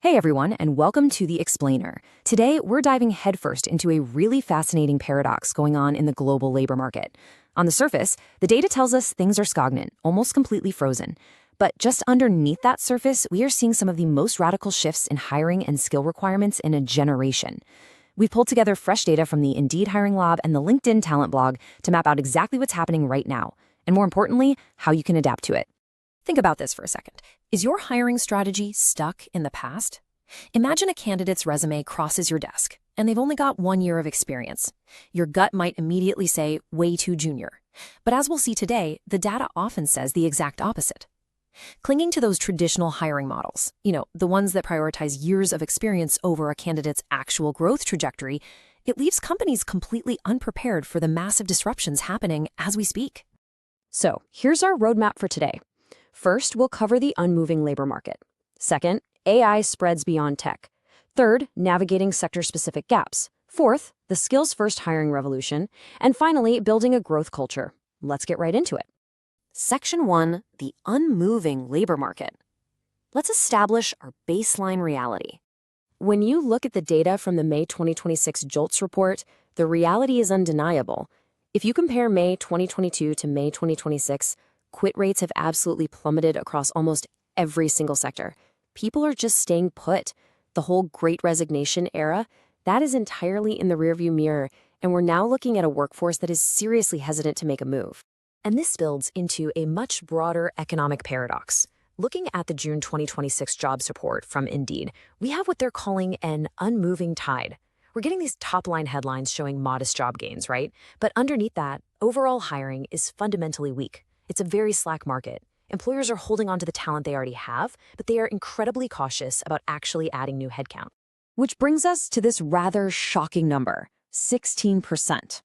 Hey everyone, and welcome to The Explainer. Today, we're diving headfirst into a really fascinating paradox going on in the global labor market. On the surface, the data tells us things are stagnant, almost completely frozen. But just underneath that surface, we are seeing some of the most radical shifts in hiring and skill requirements in a generation. We've pulled together fresh data from the Indeed Hiring Lab and the LinkedIn Talent blog to map out exactly what's happening right now, and more importantly, how you can adapt to it. Think about this for a second. Is your hiring strategy stuck in the past? Imagine a candidate's resume crosses your desk, and they've only got 1 year of experience. Your gut might immediately say, way too junior. But as we'll see today, the data often says the exact opposite. Clinging to those traditional hiring models, the ones that prioritize years of experience over a candidate's actual growth trajectory, it leaves companies completely unprepared for the massive disruptions happening as we speak. So, here's our roadmap for today. First, we'll cover the unmoving labor market. Second, AI spreads beyond tech. Third, navigating sector-specific gaps. Fourth, the skills-first hiring revolution. And finally, building a growth culture. Let's get right into it. Section 1, the unmoving labor market. Let's establish our baseline reality. When you look at the data from the May 2026 JOLTS report, the reality is undeniable. If you compare May 2022 to May 2026, quit rates have absolutely plummeted across almost every single sector. People are just staying put. The whole Great Resignation era, that is entirely in the rearview mirror, and we're now looking at a workforce that is seriously hesitant to make a move. And this builds into a much broader economic paradox. Looking at the June 2026 jobs report from Indeed, we have what they're calling an unmoving tide. We're getting these top-line headlines showing modest job gains, right? But underneath that, overall hiring is fundamentally weak. It's a very slack market. Employers are holding on to the talent they already have, but they are incredibly cautious about actually adding new headcount. Which brings us to this rather shocking number, 16%.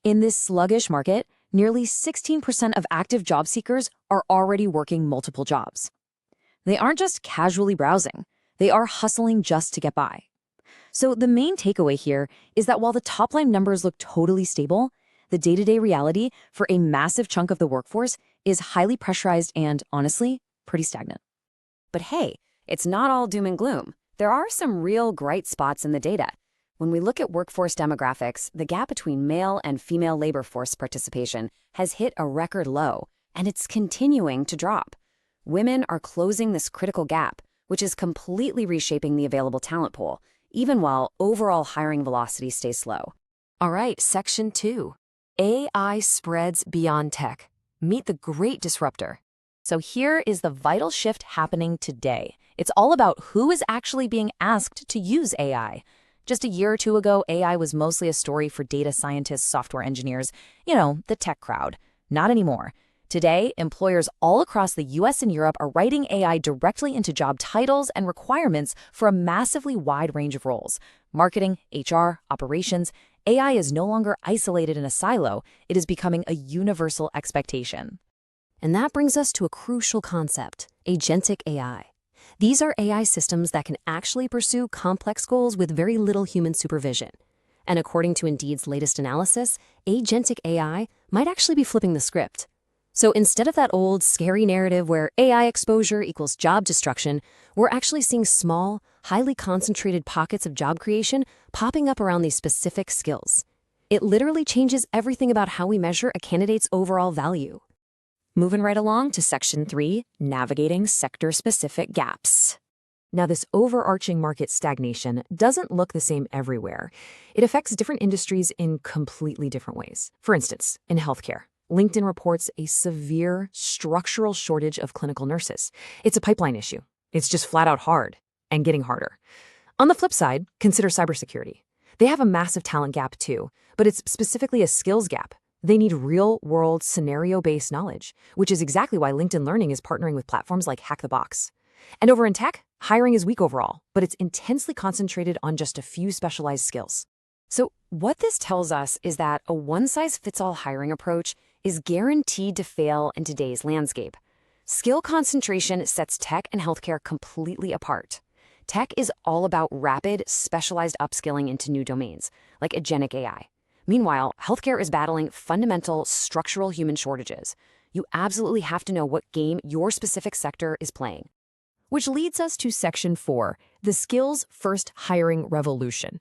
In this sluggish market, nearly 16% of active job seekers are already working multiple jobs. They aren't just casually browsing, they are hustling just to get by. So the main takeaway here is that while the top-line numbers look totally stable, the day-to-day reality for a massive chunk of the workforce is highly pressurized and, honestly, pretty stagnant. But hey, it's not all doom and gloom. There are some real bright spots in the data. When we look at workforce demographics, the gap between male and female labor force participation has hit a record low, and it's continuing to drop. Women are closing this critical gap, which is completely reshaping the available talent pool, even while overall hiring velocity stays slow. All right, Section 2. AI spreads beyond tech. Meet the great disruptor. So here is the vital shift happening today. It's all about who is actually being asked to use AI. Just a year or two ago, AI was mostly a story for data scientists, software engineers, the tech crowd. Not anymore. Today, employers all across the US and Europe are writing AI directly into job titles and requirements for a massively wide range of roles. Marketing, HR, operations. AI is no longer isolated in a silo, it is becoming a universal expectation. And that brings us to a crucial concept, agentic AI. These are AI systems that can actually pursue complex goals with very little human supervision. And according to Indeed's latest analysis, agentic AI might actually be flipping the script. So instead of that old, scary narrative where AI exposure equals job destruction, we're actually seeing small, highly concentrated pockets of job creation popping up around these specific skills. It literally changes everything about how we measure a candidate's overall value. Moving right along to Section 3, navigating sector-specific gaps. Now, this overarching market stagnation doesn't look the same everywhere. It affects different industries in completely different ways. For instance, in healthcare, LinkedIn reports a severe structural shortage of clinical nurses. It's a pipeline issue. It's just flat out hard and getting harder. On the flip side, consider cybersecurity. They have a massive talent gap too, but it's specifically a skills gap. They need real-world scenario-based knowledge, which is exactly why LinkedIn Learning is partnering with platforms like Hack the Box. And over in tech, hiring is weak overall, but it's intensely concentrated on just a few specialized skills. So what this tells us is that a one-size-fits-all hiring approach is guaranteed to fail in today's landscape. Skill concentration sets tech and healthcare completely apart. Tech is all about rapid, specialized upskilling into new domains, like agentic AI. Meanwhile, healthcare is battling fundamental, structural human shortages. You absolutely have to know what game your specific sector is playing. Which leads us to Section 4, the skills first hiring revolution.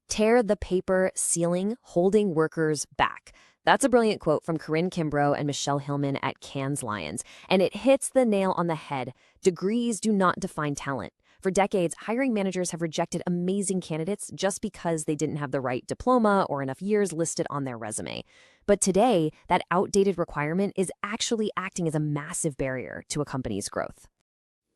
Tear the paper ceiling holding workers back. That's a brilliant quote from Corinne Kimbrough and Michelle Hillman at Cannes Lions, and it hits the nail on the head. Degrees do not define talent. For decades, hiring managers have rejected amazing candidates just because they didn't have the right diploma or enough years listed on their resume. But today, that outdated requirement is actually acting as a massive barrier to a company's growth.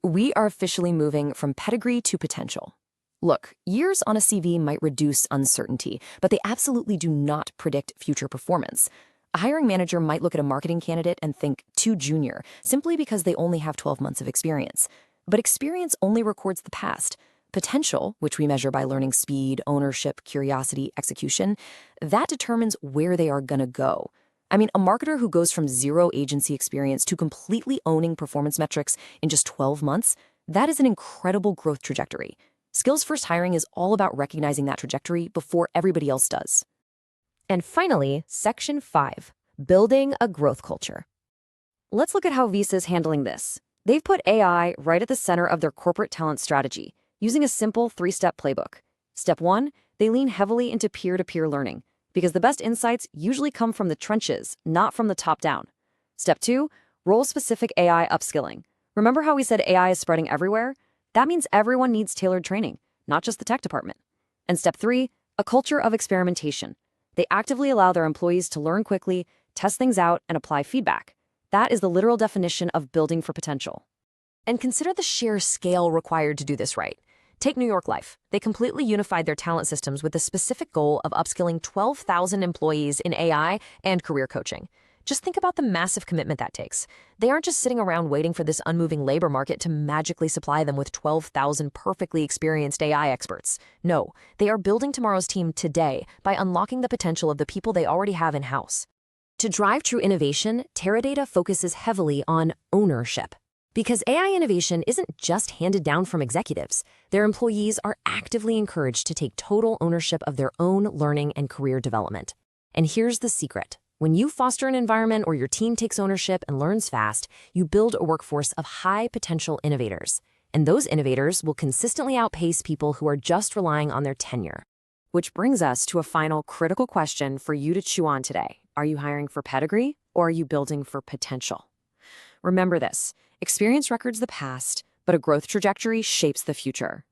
We are officially moving from pedigree to potential. Look, years on a CV might reduce uncertainty, but they absolutely do not predict future performance. A hiring manager might look at a marketing candidate and think too junior, simply because they only have 12 months of experience. But experience only records the past. Potential, which we measure by learning speed, ownership, curiosity, execution, that determines where they are gonna go. I mean, a marketer who goes from zero agency experience to completely owning performance metrics in just 12 months, that is an incredible growth trajectory. Skills-first hiring is all about recognizing that trajectory before everybody else does. And finally, Section 5, building a growth culture. Let's look at how Visa is handling this. They've put AI right at the center of their corporate talent strategy, using a simple 3-step playbook. Step 1, they lean heavily into peer-to-peer learning, because the best insights usually come from the trenches, not from the top down. Step 2, role-specific AI upskilling. Remember how we said AI is spreading everywhere? That means everyone needs tailored training, not just the tech department. And step 3, a culture of experimentation. They actively allow their employees to learn quickly, test things out, and apply feedback. That is the literal definition of building for potential. And consider the sheer scale required to do this right. Take New York Life. They completely unified their talent systems with the specific goal of upskilling 12,000 employees in AI and career coaching. Just think about the massive commitment that takes. They aren't just sitting around waiting for this unmoving labor market to magically supply them with 12,000 perfectly experienced AI experts. No, they are building tomorrow's team today by unlocking the potential of the people they already have in-house. To drive true innovation, Teradata focuses heavily on ownership. Because AI innovation isn't just handed down from executives, their employees are actively encouraged to take total ownership of their own learning and career development. And here's the secret. When you foster an environment where your team takes ownership and learns fast, you build a workforce of high-potential innovators. And those innovators will consistently outpace people who are just relying on their tenure. Which brings us to a final critical question for you to chew on today. Are you hiring for pedigree, or are you building for potential? Remember this, experience records the past, but a growth trajectory shapes the future.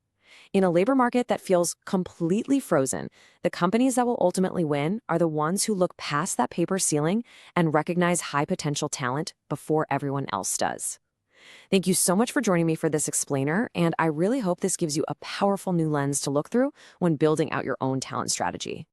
In a labor market that feels completely frozen, the companies that will ultimately win are the ones who look past that paper ceiling and recognize high-potential talent before everyone else does. Thank you so much for joining me for this explainer, and I really hope this gives you a powerful new lens to look through when building out your own talent strategy.